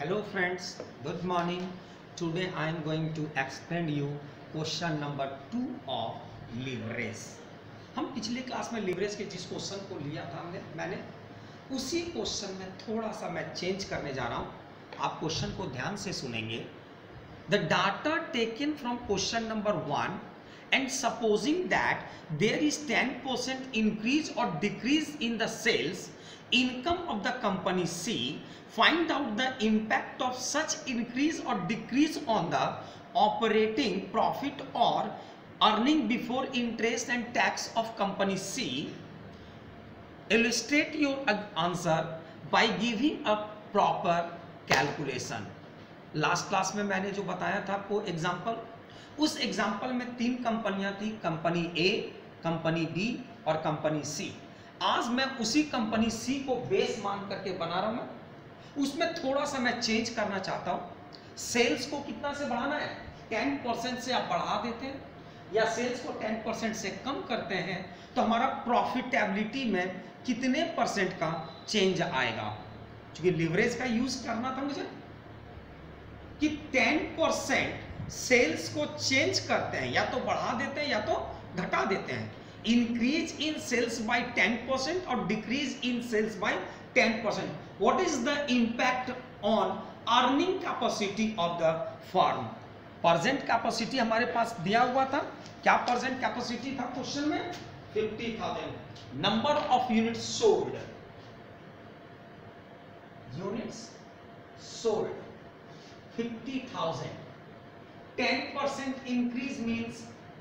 Hello friends, good morning. Today I am going to explain you question number 2 of leverage. हम पिछले class में leverage के जिस question को लिया था मैंने उसी क्वेश्चन में थोड़ा सा मैं चेंज करने जा रहा हूँ। आप क्वेश्चन को ध्यान से सुनेंगे। The data taken from question number 1 and supposing that there is 10% increase or decrease in the sales income of the company C, find out the impact of such increase or decrease on the operating profit or earning before interest and tax of company C. Illustrate your answer by giving a proper calculation. Last class में मैंने जो बताया था आपको example, उस example में 3 कंपनियां थी, कंपनी ए, कंपनी बी और कंपनी सी। आज मैं उसी कंपनी सी को बेस मान करके बना रहा हूं। उसमें थोड़ा सा मैं चेंज करना चाहता हूं। सेल्स को कितना से बढ़ाना है? 10% से आप बढ़ा देते हैं या सेल्स को 10% से कम करते हैं तो हमारा प्रॉफिटेबिलिटी में कितने परसेंट का चेंज आएगा। क्योंकि लीवरेज का यूज करना था मुझे कि 10% सेल्स को चेंज करते हैं, या तो बढ़ा देते हैं या तो घटा देते हैं। इंक्रीज इन सेल्स बाय 10% और decrease in sales by 10%। What is the impact on earning capacity of the firm? Present capacity हमारे पास दिया हुआ था। क्या प्रेजेंट कैपेसिटी था क्वेश्चन में? 50,000। Number of units sold, units sold 50,000. 10% increase means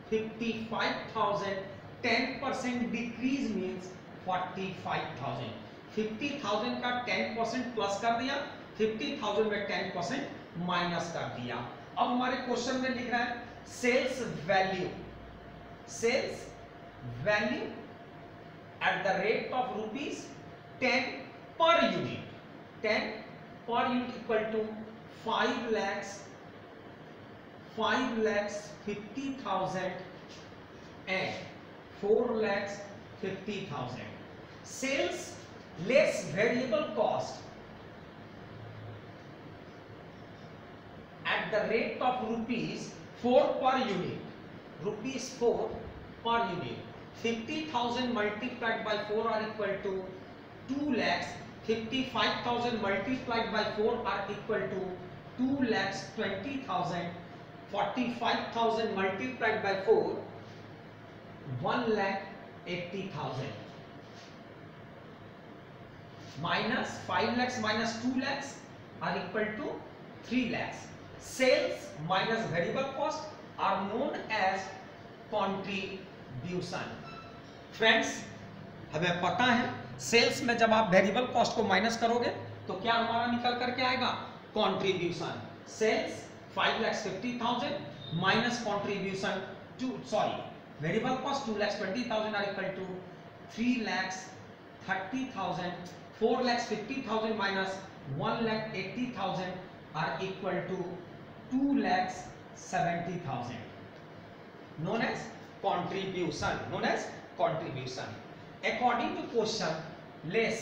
55,000. 10% decrease means 45,000. 50,000 का 10% प्लस कर दिया, 50,000 में 10% माइनस कर दिया। अब हमारे क्वेश्चन में लिख रहा है sales value, sales value at the rate of ₹10 per unit, 10 per unit equal to 5,50,000 and 4,50,000. Sales less variable cost at the rate of ₹4 per unit. ₹4 per unit. 50,000 multiplied by 4 are equal to 2 lakhs. 55,000 multiplied by 4 are equal to 2,20,000. 45,000 multiplied by 4 1,80,000. minus 5 lakhs minus 2 lakhs are equal to 3 lakhs. Sales minus variable cost are known as contribution. Friends, हमें पता है sales में जब आप variable cost को minus करोगे तो क्या हमारा निकल करके आएगा? Contribution. Sales 5,50,000 minus contribution variable cost 2,20,000 are equal to 3,30,000. 4,50,000 minus 1,80,000 are equal to 2,70,000. known as contribution. According to question, less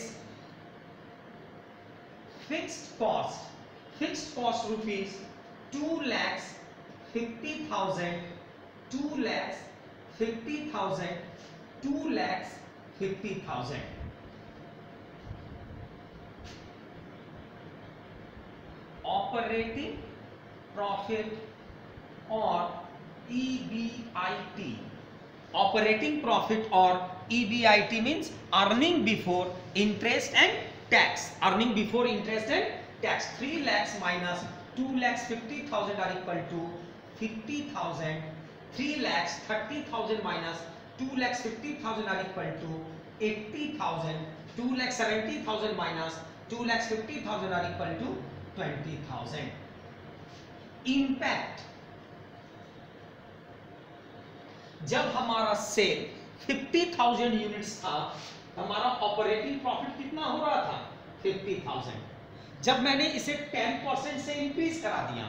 fixed cost rupees 2,50,000, 2,50,000, 2,50,000. Operating profit or EBIT. Operating profit or EBIT means earning before interest and tax. Earning before interest and tax. 3 lakhs minus 2,50,000 are equal to 50,000. 3,30,000 minus 2,50,000 are equal to 80,000. 2,70,000 minus 2,50,000 are equal to 20,000. Impact. जब हमारा cell 50,000 units था, हमारा operating profit कितना हो रहा था? 50,000. जब मैंने इसे 10% से इंक्रीज करा दिया,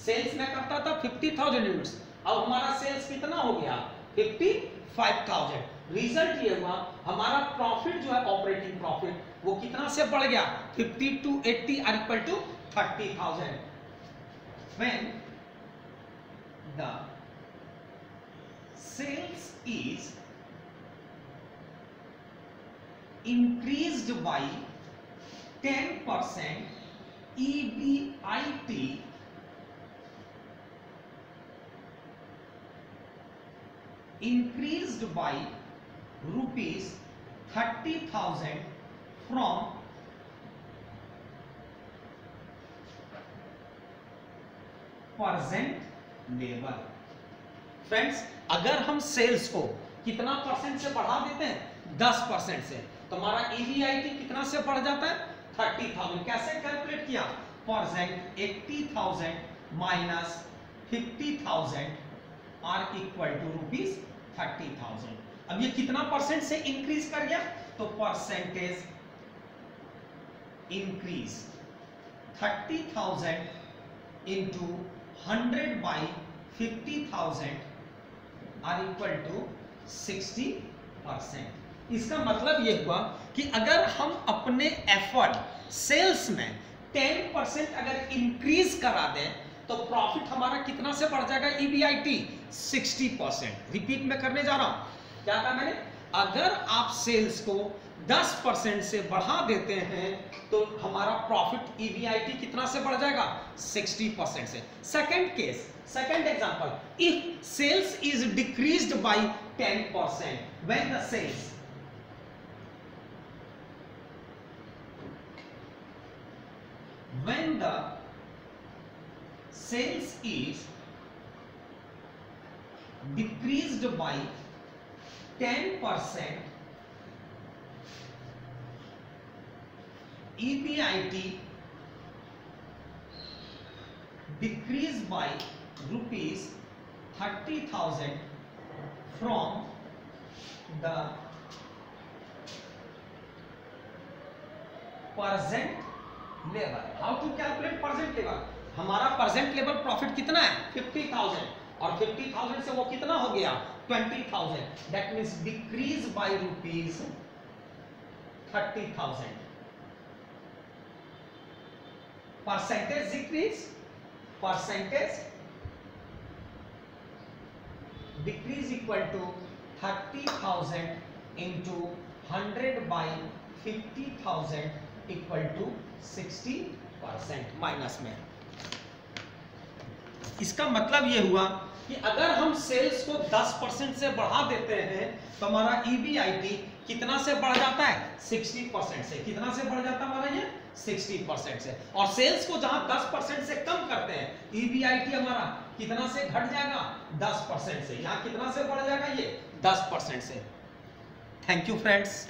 सेल्स में करता था 50,000 यूनिट्स, अब हमारा सेल्स कितना हो गया? 55,000. रिजल्ट ये हुआ हमारा प्रॉफिट जो है ऑपरेटिंग प्रॉफिट वो कितना से बढ़ गया? 50 to 80 are equal to 30,000 when the sales is increased by 10%, EBIT increased by rupees 30,000 from present level. Friends, अगर हम सेल्स को कितना परसेंट से बढ़ा देते हैं, 10% से, तो हमारा EBIT कितना से बढ़ जाता है, 30,000। कैसे कैलकुलेट किया, percent 80,000 minus 50,000 are equal to rupees 30,000। अब ये कितना परसेंट से इंक्रीज कर गया, तो percentage increase 30,000 into 100 by 50,000 are equal to 60%। इसका मतलब ये हुआ कि अगर हम अपने एफर्ट सेल्स में 10% अगर इंक्रीज करा दें तो प्रॉफिट हमारा कितना से बढ़ जाएगा, EBIT 60%। रिपीट में करने जा रहा हूं, क्या कहा मैंने, अगर आप सेल्स को 10% से बढ़ा देते हैं तो हमारा प्रॉफिट EBIT कितना से बढ़ जाएगा, 60% से। Second case, second example, if sales is decreased by 10%, when the sales is decreased by 10%, EBIT decreased by rupees 30,000 from the present level. How to calculate present level, हमारा present लेवल प्रॉफिट कितना है, 50,000, और 50,000 से वो कितना हो गया, 20,000। That means decrease by rupees 30,000। Percentage decrease, percentage decrease equal to 30,000 into 100 by 50,000 equal to 60% minus में। इसका मतलब ये हुआ कि अगर हम सेल्स को 10% से बढ़ा देते हैं तो हमारा EBIT कितना से बढ़ जाता है, 60% से। कितना से बढ़ जाता है हमारा ये, 60% से। और सेल्स को जहां 10% से कम करते हैं, EBIT हमारा कितना से घट जाएगा, 10% से। यहां कितना से बढ़ जाएगा, ये 10% से। Thank you friends.